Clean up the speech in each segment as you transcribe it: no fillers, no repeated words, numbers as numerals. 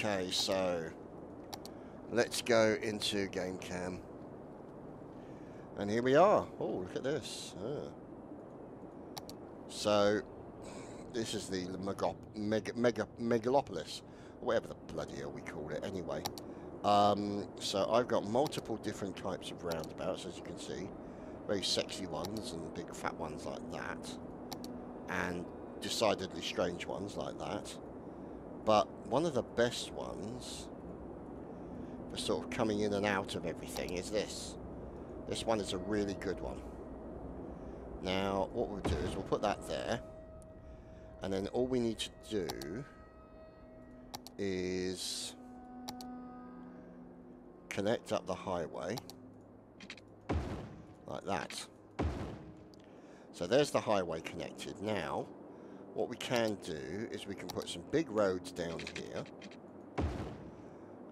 Okay, so let's go into game cam. And here we are. Oh, look at this. Oh. So this is the megalopolis, or whatever the bloody hell we call it anyway. So I've got multiple different types of roundabouts, as you can see. Very sexy ones and big fat ones like that. And decidedly strange ones like that. But one of the best ones for sort of coming in and out of everything is this. This one is a really good one. Now, what we'll do is we'll put that there. And then all we need to do is connect up the highway like that. So there's the highway connected. Now, what we can do is we can put some big roads down here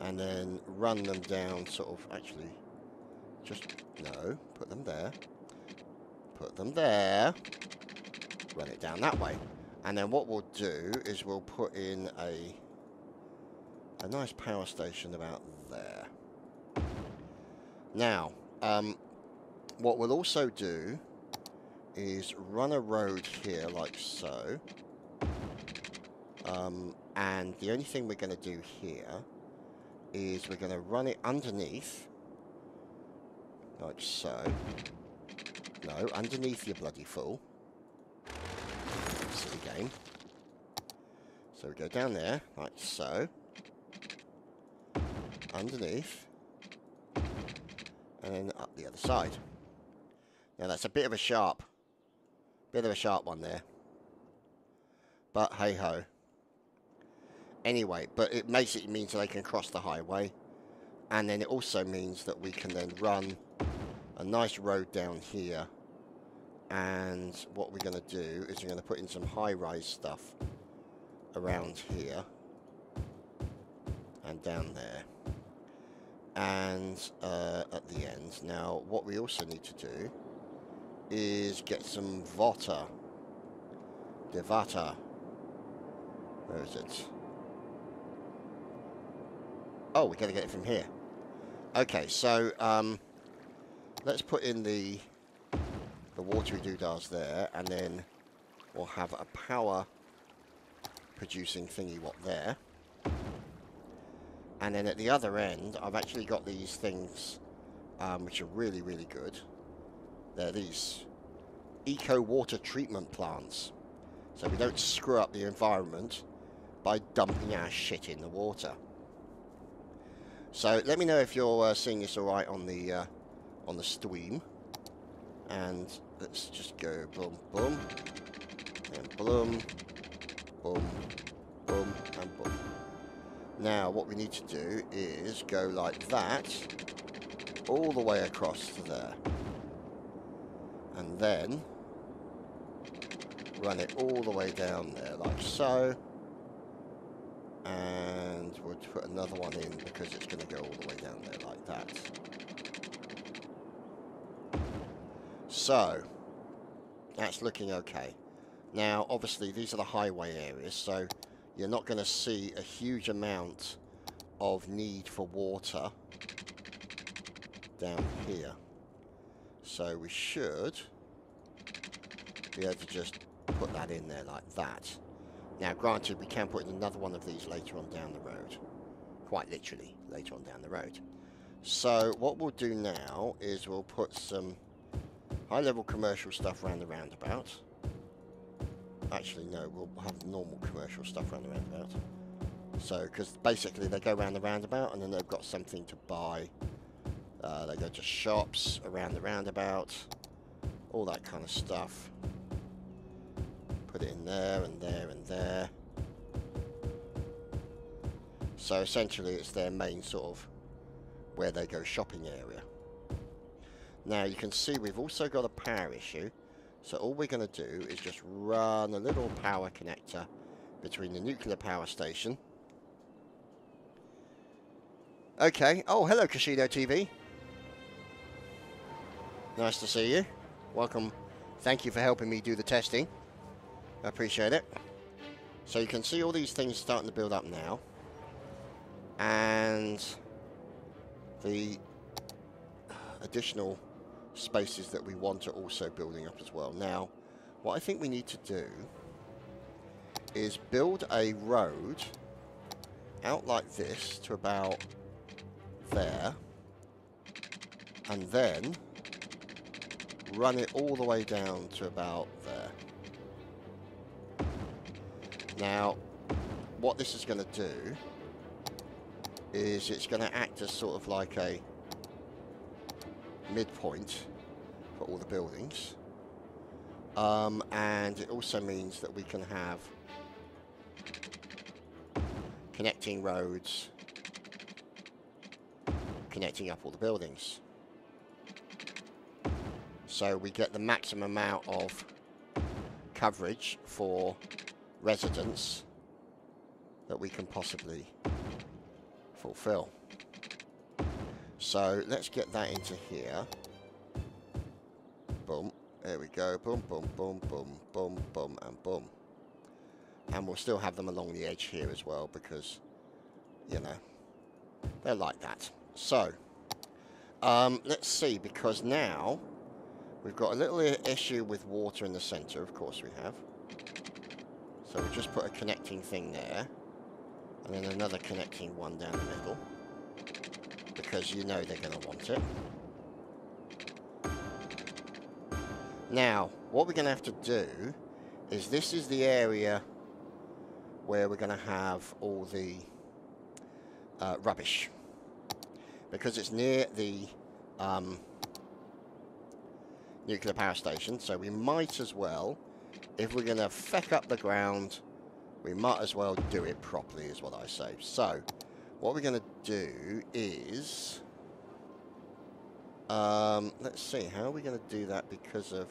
and then run them down sort of, actually, just, no, put them there. Put them there. Run it down that way. And then what we'll do is we'll put in a nice power station about there. Now, what we'll also do is run a road here like so. And the only thing we're going to do here is we're going to run it underneath like so. No, underneath, you bloody fool. Silly game. So we go down there like so. Underneath. And then up the other side. Now that's a bit of a sharp one there. But hey ho. Anyway, but it basically means that they can cross the highway. And then it also means that we can then run a nice road down here. And what we're going to do is we're going to put in some high-rise stuff around here. And down there. And at the end. Now, what we also need to do is get some Vata. Devata. Where is it? Oh, we got to get it from here. Okay, so let's put in the watery doodahs there, and then we'll have a power producing thingy what there. And then at the other end, I've actually got these things which are really, really good. They're these eco water treatment plants. So we don't screw up the environment by dumping our shit in the water. So let me know if you're seeing this alright on the stream. And let's just go boom, boom, and boom, boom, boom, and boom. Now what we need to do is go like that all the way across to there. And then run it all the way down there like so. And we'll put another one in because it's going to go all the way down there like that. So, that's looking okay. Now, obviously, these are the highway areas, so you're not going to see a huge amount of need for water down here. So we should be able to just put that in there like that. Now, granted, we can put in another one of these later on down the road. Quite literally, later on down the road. So, what we'll do now is we'll put some high-level commercial stuff around the roundabout. Actually, no, we'll have normal commercial stuff around the roundabout. So, because basically they go around the roundabout and then they've got something to buy. They go to shops around the roundabout. All that kind of stuff. Put it in there and there and there. So essentially it's their main sort of where they go shopping area. Now you can see we've also got a power issue. So all we're going to do is just run a little power connector between the nuclear power station. Okay. Oh, hello Casino TV. Nice to see you. Welcome. Thank you for helping me do the testing. I appreciate it. So you can see all these things starting to build up now. and the additional spaces that we want are also building up as well. Now, what I think we need to do is build a road out like this to about there, and then run it all the way down to about there. Now, what this is going to do is it's going to act as sort of like a midpoint for all the buildings, and it also means that we can have connecting roads connecting up all the buildings, so we get the maximum amount of coverage for residents that we can possibly fulfill. So let's get that into here. Boom. There we go. Boom, boom, boom, boom, boom, boom, and boom. And we'll still have them along the edge here as well because, you know, they're like that. So, let's see, because now we've got a little issue with water in the center. Of course we have. So we'll just put a connecting thing there. And then another connecting one down the middle. Because you know they're going to want it. Now, what we're going to have to do is this is the area where we're going to have all the rubbish. Because it's near the nuclear power station, so we might as well, if we're going to feck up the ground, we might as well do it properly, is what I say. So, what we're going to do is, let's see, how are we going to do that because of,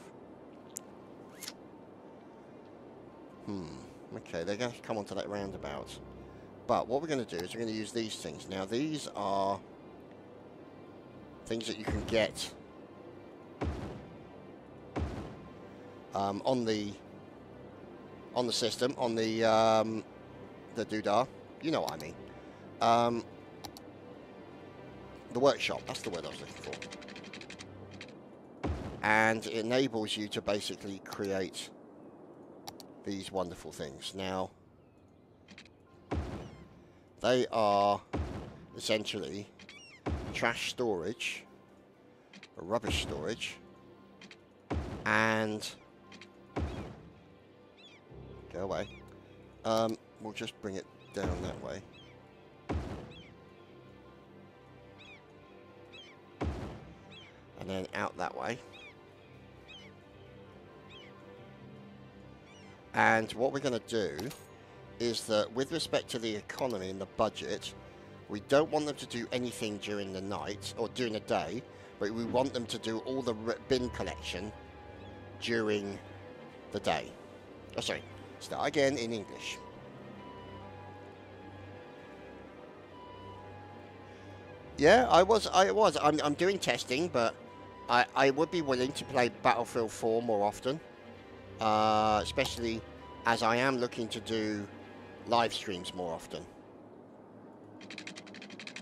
okay, they're going to come onto that roundabout. But what we're going to do is we're going to use these things. Now, these are things that you can get on the system, on the doodah. You know what I mean. The workshop, that's the word I was looking for. And it enables you to basically create these wonderful things. Now, they are essentially trash storage, or rubbish storage, and go away. We'll just bring it down that way. And then out that way. And what we're going to do is that with respect to the economy and the budget, we don't want them to do anything during the night or during the day, but we want them to do all the bin collection during the day. Oh, sorry. Start again in English. Yeah, I was. I'm doing testing, but I would be willing to play Battlefield 4 more often. Especially as I am looking to do live streams more often.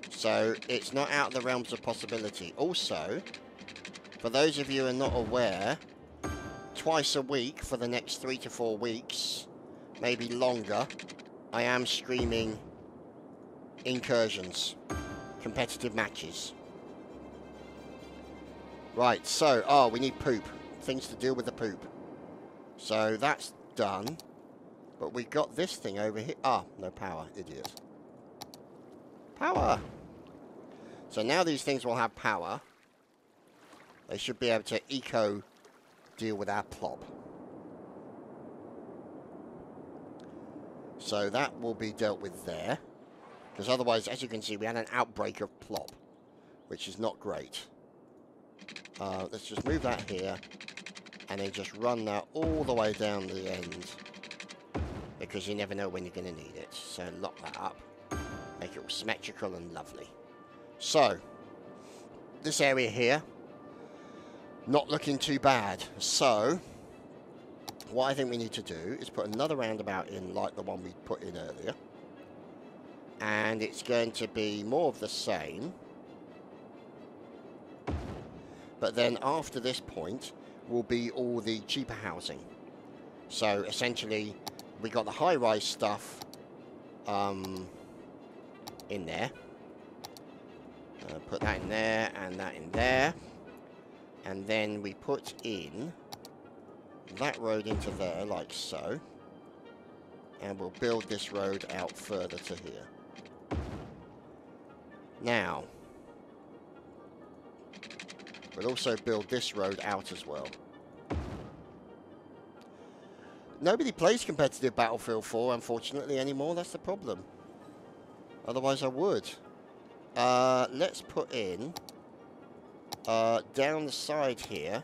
So it's not out of the realms of possibility. Also, for those of you who are not aware, twice a week for the next 3 to 4 weeks, maybe longer, I am streaming incursions, competitive matches. Right, so, we need poop. Things to deal with the poop. So that's done. But we got this thing over here. No power, idiot. Power! So now these things will have power. They should be able to deal with our plop. So that will be dealt with there. Because otherwise, as you can see, we had an outbreak of plop, which is not great. Let's just move that here. And then just run that all the way down the end. Because you never know when you're going to need it. So lock that up. Make it all symmetrical and lovely. So, this area here, not looking too bad. So, what I think we need to do is put another roundabout in like the one we put in earlier. And it's going to be more of the same. But then after this point will be all the cheaper housing. So essentially, we got the high-rise stuff in there. Put that in there and that in there. And then we put in that road into there, like so. And we'll build this road out further to here. Now, we'll also build this road out as well. Nobody plays competitive Battlefield 4, unfortunately, anymore. That's the problem. Otherwise, I would. Let's put in, down the side here,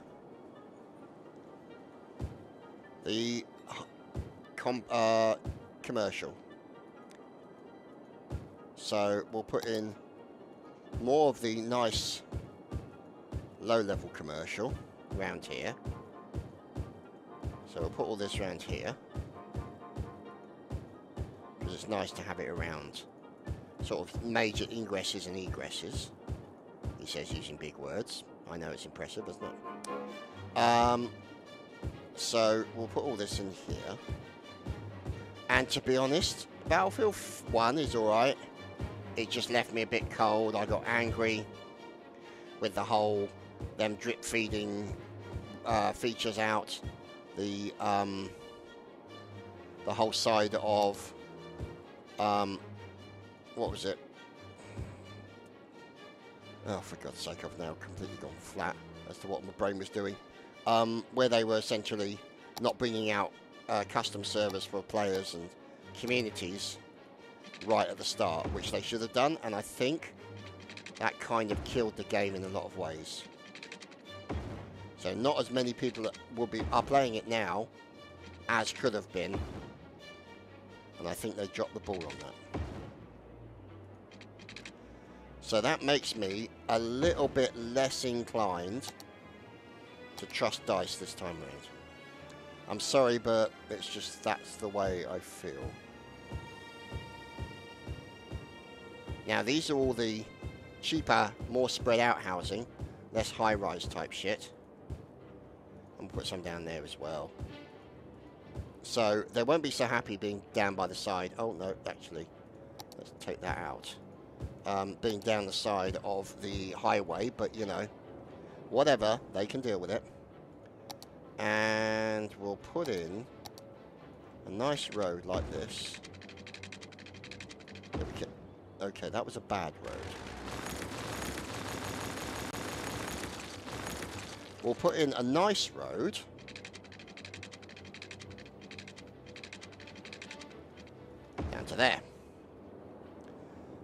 the commercial. So we'll put in more of the nice low-level commercial around here. So we'll put all this around here, because it's nice to have it around sort of major ingresses and egresses. He says using big words. I know it's impressive, isn't it? So we'll put all this in here. And to be honest, Battlefield 1 is alright. It just left me a bit cold. I got angry with the whole them drip feeding features out. The whole side of what was it? Oh, for God's sake, I've now completely gone flat as to what my brain was doing. Where they were essentially not bringing out custom servers for players and communities right at the start, which they should have done, and I think that kind of killed the game in a lot of ways. So not as many people are playing it now as could have been, and I think they dropped the ball on that. So that makes me a little bit less inclined to trust DICE this time around. I'm sorry, but it's just that's the way I feel. Now these are all the cheaper, more spread out housing, less high-rise type shit. I'm gonna put some down there as well. So they won't be so happy being down by the side. Oh no, actually, let's take that out. Being down the side of the highway, but you know, whatever, they can deal with it. And we'll put in a nice road like this. Okay, that was a bad road. We'll put in a nice road. Down to there.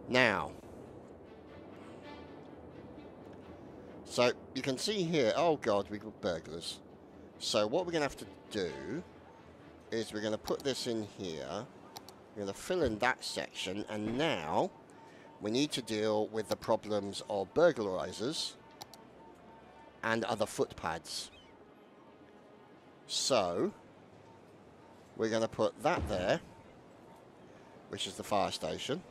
Now, so you can see here, oh God, we've got burglars. So what we're going to have to do is we're going to put this in here. We're going to fill in that section, and now we need to deal with the problems of burglarizers and other footpads. So we're going to put that there, which is the fire station.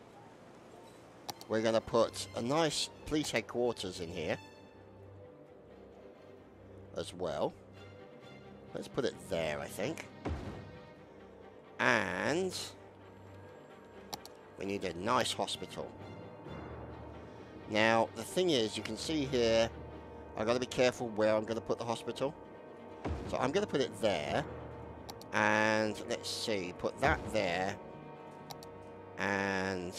We're going to put a nice police headquarters in here as well. Let's put it there, I think. And we need a nice hospital. Now, the thing is, you can see here, I've got to be careful where I'm going to put the hospital. So I'm going to put it there. And let's see, put that there. And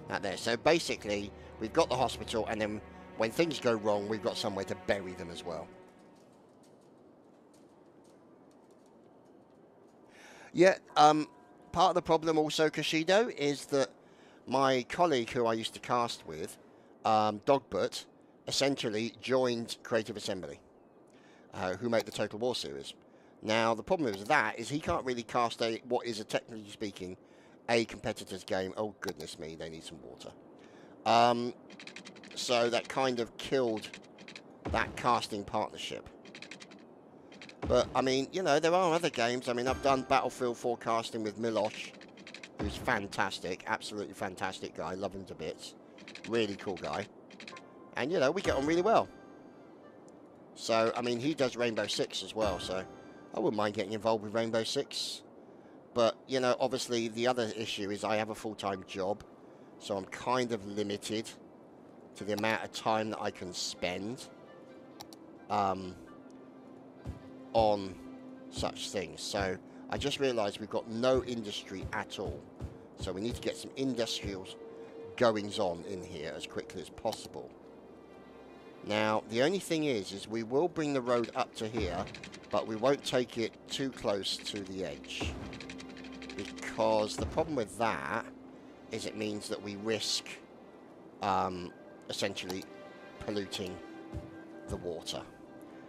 that there. So basically, we've got the hospital, and then when things go wrong, we've got somewhere to bury them as well. Yeah, part of the problem also, Kashido, is that my colleague who I used to cast with, Dogbert, essentially joined Creative Assembly, who make the Total War series. Now, the problem with that is he can't really cast what is, technically speaking, a competitor's game. Oh, goodness me, they need some water. So that kind of killed that casting partnership. But, I mean, you know, there are other games. I mean, I've done Battlefield 4 casting with Milosh, who's fantastic, absolutely fantastic guy, love him to bits, really cool guy, and you know, we get on really well. So, I mean, he does Rainbow Six as well, so I wouldn't mind getting involved with Rainbow Six. But, you know, obviously the other issue is I have a full-time job, so I'm kind of limited to the amount of time that I can spend on such things. So I just realised we've got no industry at all. So we need to get some industrial goings on in here as quickly as possible. Now, the only thing is we will bring the road up to here, but we won't take it too close to the edge. Because the problem with that is it means that we risk, essentially, polluting the water,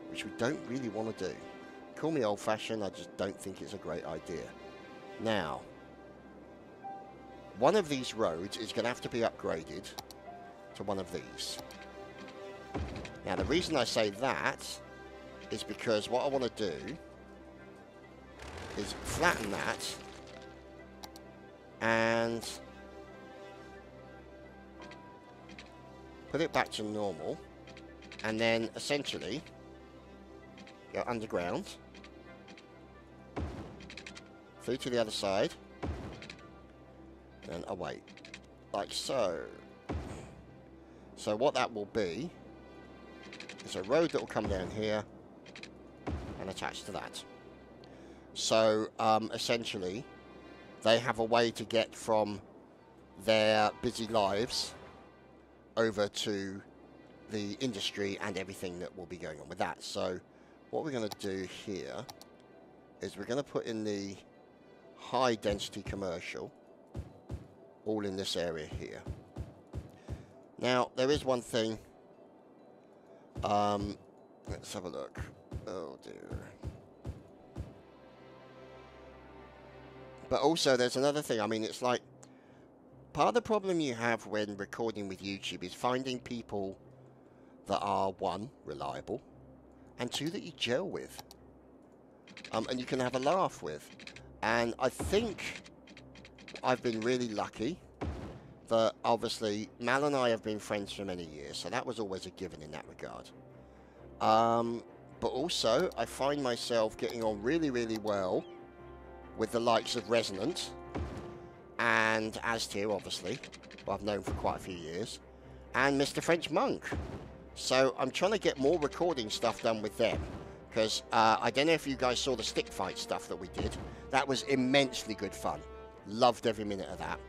which we don't really want to do. Call me old-fashioned, I just don't think it's a great idea. Now, one of these roads is going to have to be upgraded to one of these. Now, the reason I say that is because what I want to do is flatten that and put it back to normal, and then essentially go underground through to the other side and away, like so. So what that will be is a road that will come down here and attach to that. So essentially they have a way to get from their busy lives over to the industry and everything that will be going on with that. So what we're going to do here is we're going to put in the high density commercial all in this area here. Now there is one thing, let's have a look. Oh dear. But also there's another thing. I mean, it's like part of the problem you have when recording with YouTube is finding people that are, one, reliable, and two, that you gel with, and you can have a laugh with. And I think I've been really lucky that obviously Mal and I have been friends for many years, so that was always a given in that regard. But also I find myself getting on really, really well with the likes of Resonant and Aztier, obviously, who I've known for quite a few years, and Mr. French Monk. So I'm trying to get more recording stuff done with them, because I don't know if you guys saw the stick fight stuff that we did. That was immensely good fun. Loved every minute of that.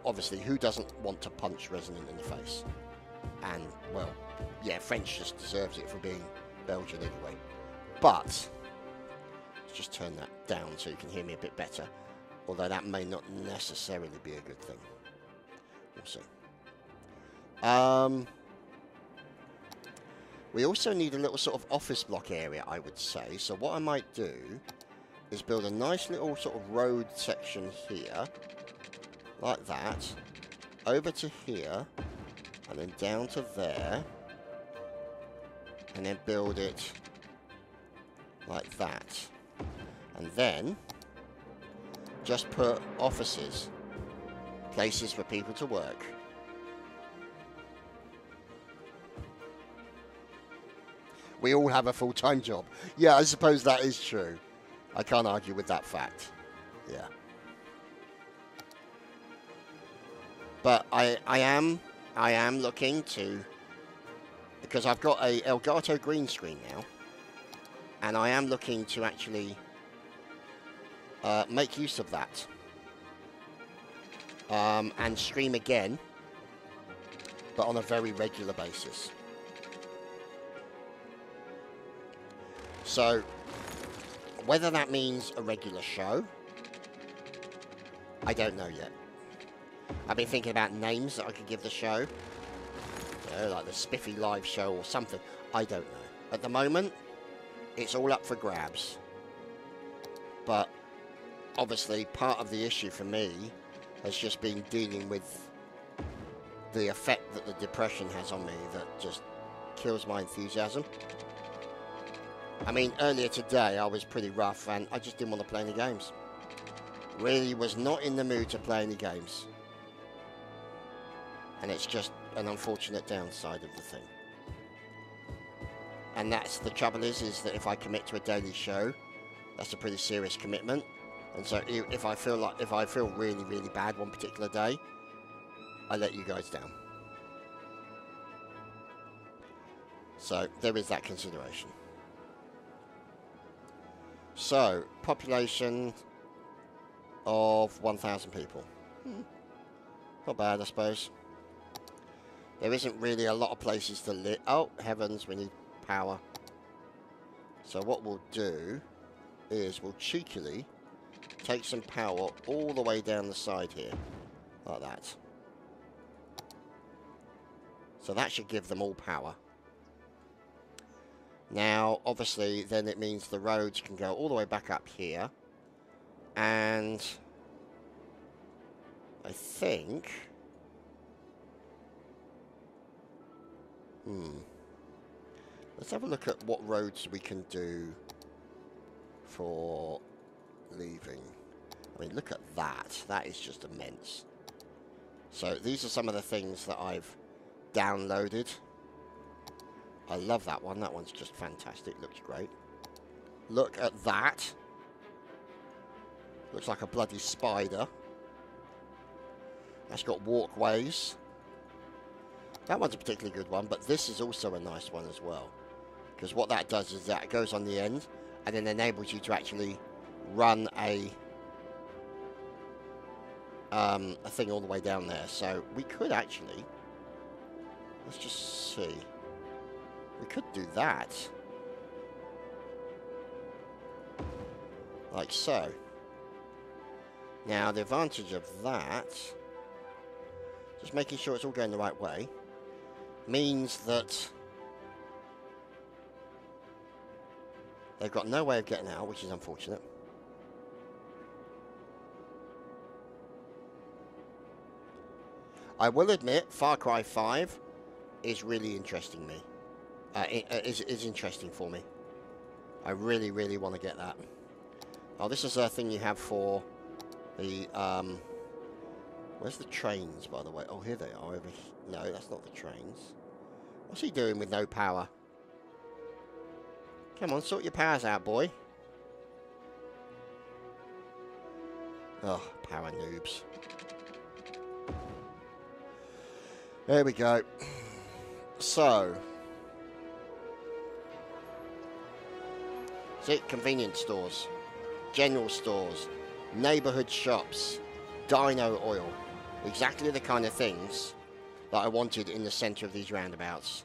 Obviously, who doesn't want to punch Resonant in the face? And, well, yeah, French just deserves it for being Belgian anyway. But let's just turn that down so you can hear me a bit better. Although that may not necessarily be a good thing. We'll see. We also need a little sort of office block area, I would say. So what I might do is build a nice little sort of road section here, like that, over to here, and then down to there, and then build it like that. And then just put offices, places for people to work. We all have a full-time job. Yeah, I suppose that is true. I can't argue with that fact. Yeah. But I am looking to, because I've got a Elgato green screen now, and I am looking to actually make use of that and stream again, but on a very regular basis. So whether that means a regular show, I don't know yet. I've been thinking about names that I could give the show, you know, like the Spiffy Live Show or something. I don't know. At the moment, it's all up for grabs. But obviously, part of the issue for me has just been dealing with the effect that the depression has on me that just kills my enthusiasm. I mean, earlier today I was pretty rough and I just didn't want to play any games. Really was not in the mood to play any games. And it's just an unfortunate downside of the thing. And that's the trouble is that if I commit to a daily show, that's a pretty serious commitment. And so if I feel really, really bad one particular day, I let you guys down. So there is that consideration. So, population of 1,000 people. Not bad, I suppose. There isn't really a lot of places to live. Oh, heavens, we need power. So what we'll do is we'll cheekily take some power all the way down the side here. Like that. So that should give them all power. Now, obviously, then it means the roads can go all the way back up here. And I think... Let's have a look at what roads we can do for leaving. I mean, look at that. That is just immense. So these are some of the things that I've downloaded. I love that one. That one's just fantastic. Looks great. Look at that. Looks like a bloody spider. That's got walkways. That one's a particularly good one, but this is also a nice one as well. Because what that does is that it goes on the end and then enables you to actually run a thing all the way down there. So we could actually... Let's just see. We could do that. Like so. Now, the advantage of that, just making sure it's all going the right way, means that they've got no way of getting out, which is unfortunate. I will admit, Far Cry 5 is really interesting me. Is interesting for me. I really, really want to get that. Oh, this is a thing you have for the, where's the trains, by the way? Oh, here they are. Over here. No, that's not the trains. What's he doing with no power? Come on, sort your powers out, boy. Oh, power noobs. There we go. So... See, convenience stores, general stores, neighbourhood shops, dino oil. Exactly the kind of things that I wanted in the centre of these roundabouts.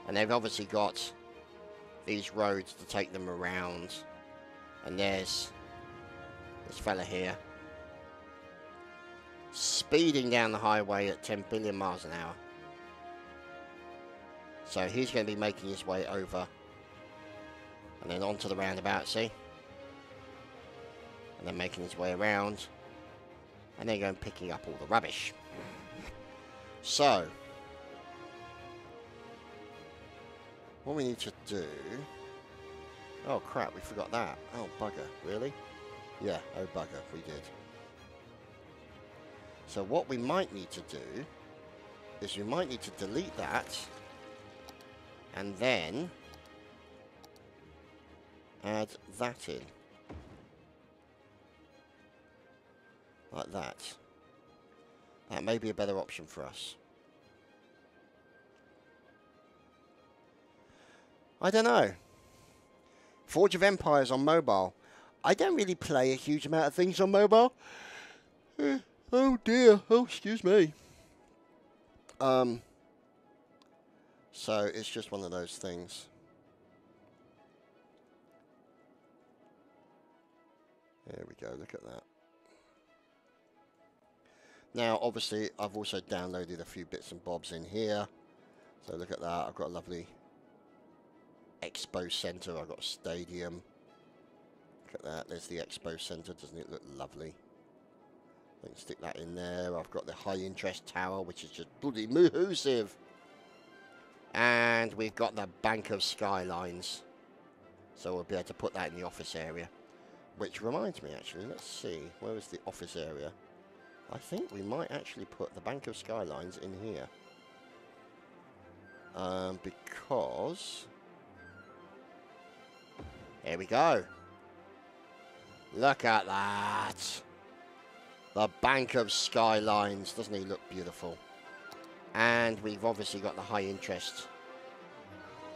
And they've obviously got these roads to take them around. And there's this fella here, speeding down the highway at 10 billion miles an hour. So he's going to be making his way over. And then onto the roundabout, see? And then making his way around. And then going picking up all the rubbish. So, what we need to do... Oh crap, we forgot that. Oh bugger, really? Yeah, oh bugger, we did. So what we might need to do is we might need to delete that. And then... add that in. Like that. That may be a better option for us. I don't know. Forge of Empires on mobile. I don't really play a huge amount of things on mobile. Oh dear. Oh, excuse me. So it's just one of those things. There we go, look at that. Now, obviously, I've also downloaded a few bits and bobs in here. So look at that, I've got a lovely Expo Centre, I've got a stadium. Look at that, there's the Expo Centre, doesn't it look lovely? I can stick that in there. I've got the high interest tower, which is just bloody massive. And we've got the Bank of Skylines. So we'll be able to put that in the office area. Which reminds me, actually, let's see. Where is the office area? I think we might actually put the Bank of Skylines in here. Because... Here we go. Look at that. The Bank of Skylines. Doesn't he look beautiful? And we've obviously got the high interest.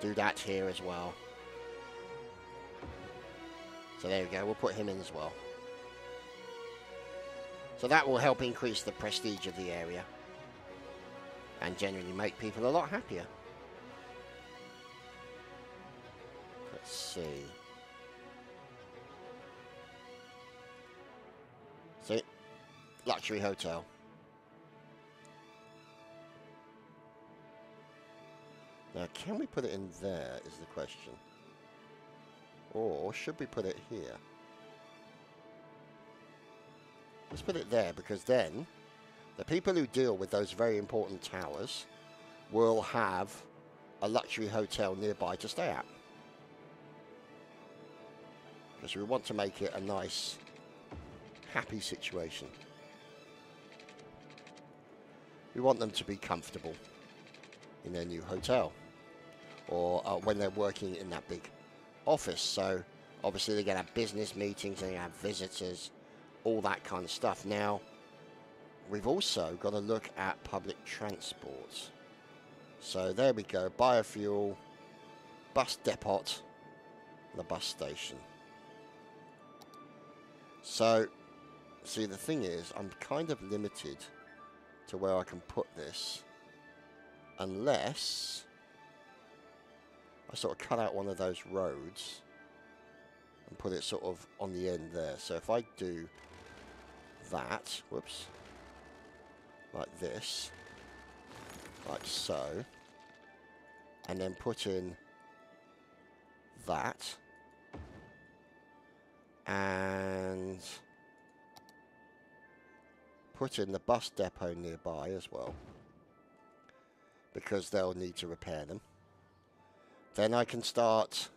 Do that here as well. So there we go. We'll put him in as well. So that will help increase the prestige of the area. And generally make people a lot happier. Let's see. See? Luxury hotel. Now, can we put it in there is the question. Or should we put it here? Let's put it there, because then the people who deal with those very important towers will have a luxury hotel nearby to stay at. Because we want to make it a nice, happy situation. We want them to be comfortable in their new hotel. Or when they're working in that big office. So obviously they're going to have business meetings, they're going to have visitors, all that kind of stuff. Now, we've also got to look at public transport. So there we go, biofuel, bus depot, the bus station. So, see, the thing is, I'm kind of limited to where I can put this, unless I sort of cut out one of those roads and put it sort of on the end there. So if I do that, whoops, like this, like so, and then put in that, and put in the bus depot nearby as well, because they'll need to repair them. Then I can start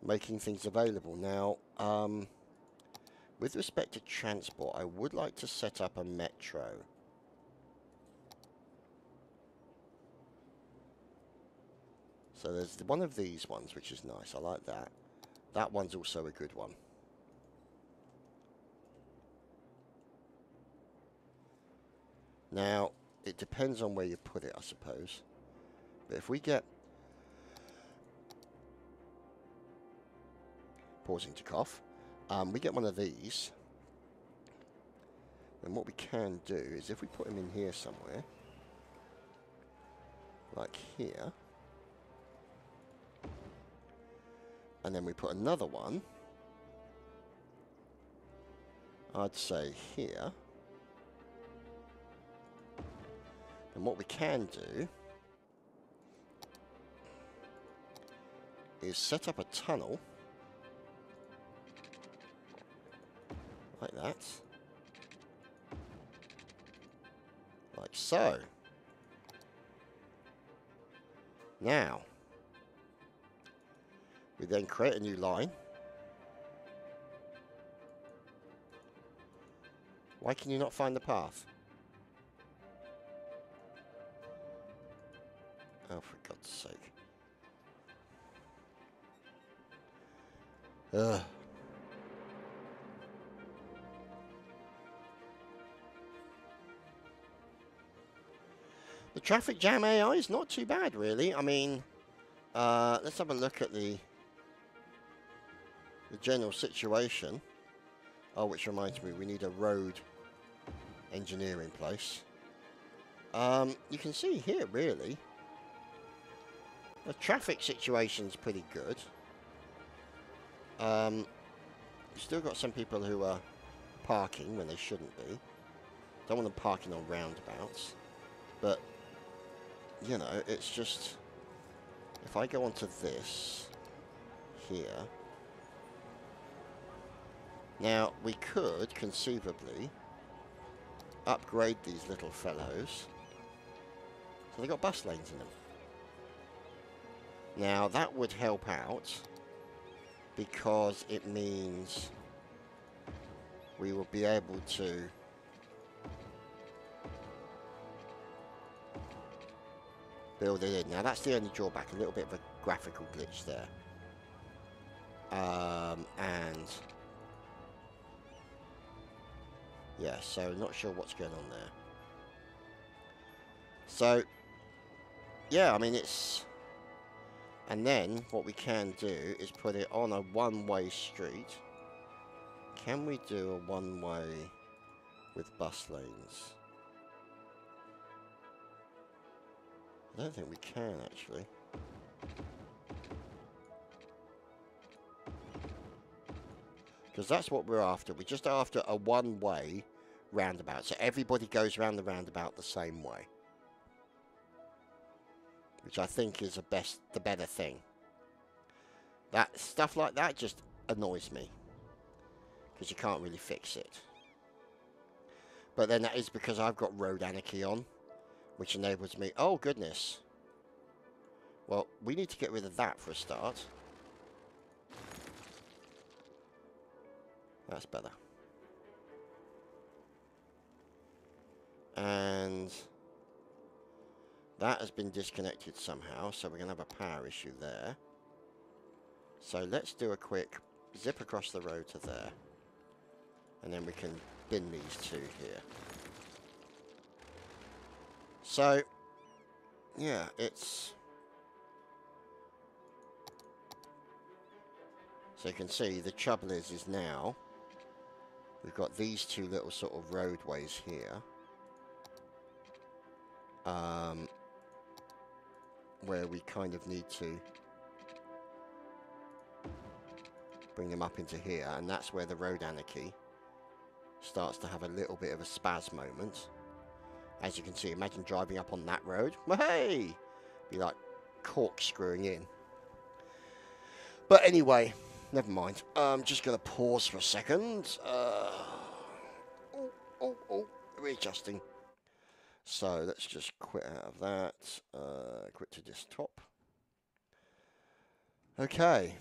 making things available. Now, with respect to transport, I would like to set up a metro. So there's one of these ones, which is nice. I like that. That one's also a good one. Now, it depends on where you put it, I suppose. But if we get... Pausing to cough. We get one of these. Then what we can do is if we put them in here somewhere, like here, and then we put another one, I'd say here, and what we can do is set up a tunnel like that, like so. Now, we then create a new line. Why can you not find the path? Oh, for God's sake. Ugh. The traffic jam AI is not too bad, really. I mean, let's have a look at the general situation. Oh, which reminds me, we need a road engineer in place. You can see here, really, the traffic situation's pretty good. You've still got some people who are parking when they shouldn't be. Don't want them parking on roundabouts. But, you know, it's just... If I go onto this here... Now, we could, conceivably, upgrade these little fellows. So they've got bus lanes in them. Now, that would help out, because it means we will be able to build it in. Now that's the only drawback, a little bit of a graphical glitch there. And yeah, so not sure what's going on there. So yeah, I mean it's, and then what we can do is put it on a one-way street. Can we do a one-way with bus lanes? I don't think we can actually. Because that's what we're after. We're just after a one-way roundabout. So everybody goes around the roundabout the same way. Which I think is the better thing. That stuff like that just annoys me. Because you can't really fix it. But then that is because I've got road anarchy on. Which enables me... Oh, goodness. Well, we need to get rid of that for a start. That's better. And that has been disconnected somehow, so we're going to have a power issue there. So let's do a quick zip across the road to there. And then we can bin these two here. So, yeah, it's... So you can see the trouble is now we've got these two little sort of roadways here. Where we kind of need to bring them up into here, and that's where the road anarchy starts to have a little bit of a spaz moment. As you can see, imagine driving up on that road. Well, hey! Be like corkscrewing in. But anyway, never mind. I'm just going to pause for a second. Readjusting. So let's just quit out of that. Quit to desktop. Okay.